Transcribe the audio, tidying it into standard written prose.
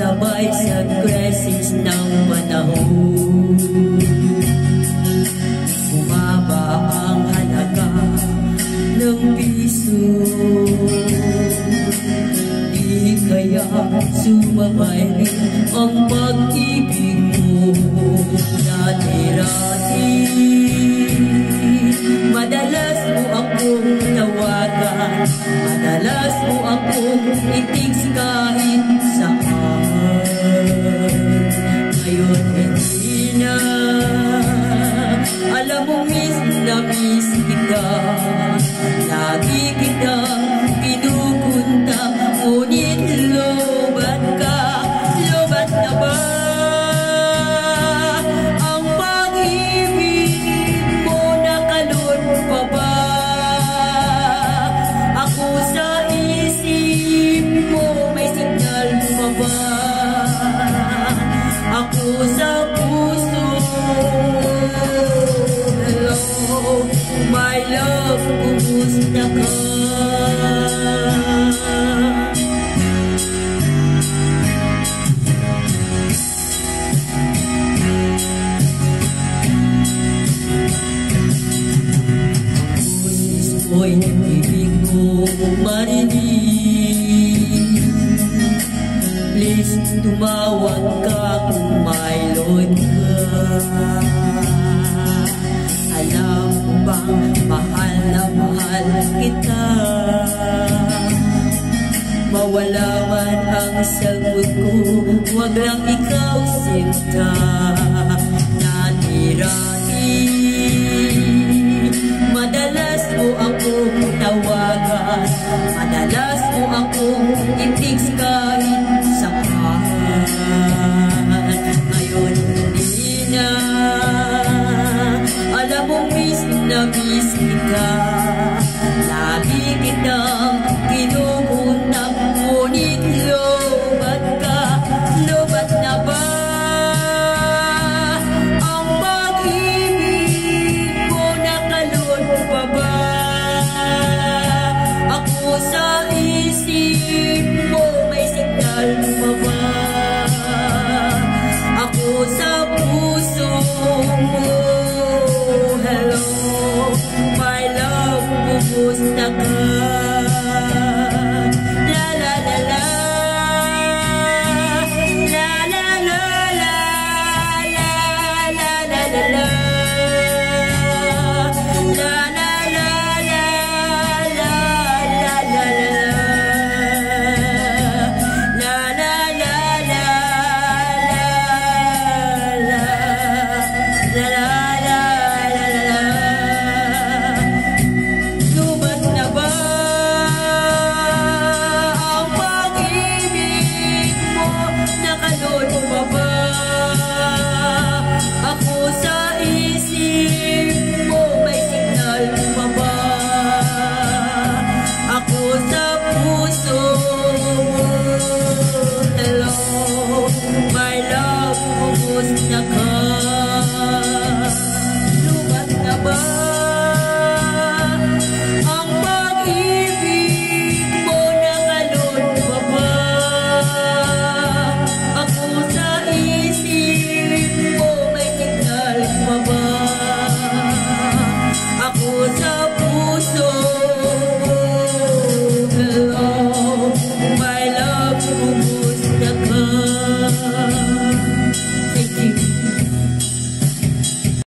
sabay sa crisis ng panahon. Bumaba ang halaga ng piso, di kaya sumabay rin ang pag-ibig mo. Dati-rati madalas mo akong tawagan, madalas mo akong i-text kahit saan. Ngayon hindi na, alam mo miss na miss kita. Lagi kitang pinupunta, ngunit lobat ka, lobat na ba? Ang pag-ibig mo nakalun pa ba? Ako sa isip mo, may signal pa ba? Ako sa puso, hello, my love, kumusta ka? Boses ko'y ibig ko marinig. Please, tumawag ka kung may load ka. Alam mo bang mahal na mahal kita? Mawala man ang sagot ko, wag lang ikaw sinta. Dati-rati madalas mo akong tawagan, madalas mo akong i-text kahit saan. Ngayon hindi na, alam mo miss na miss kita. Lagi kitang pinupunta, ngunit lobat ka, lobat na ba? Ang pag-ibig mo nakalun pa ba? Ako sa isip mo, may signal pa ba? Ako sa puso mo, hello, my love, kumusta ka? La la la la, la la la la, la la la la la, la la la la, la la la la, la la la la, la la la. Lubat na ba ang pag-ibig mo? Nakalun pa ba? Ako sa isip mo, may signal pa ba? Ako sa puso mo, hello, my love, kumusta ka? Lubat na ba ang pag-ibig mo? Nakalun pa ba? Ako sa isip mo, may signal pa ba? Ako sa puso mo, hello, my love,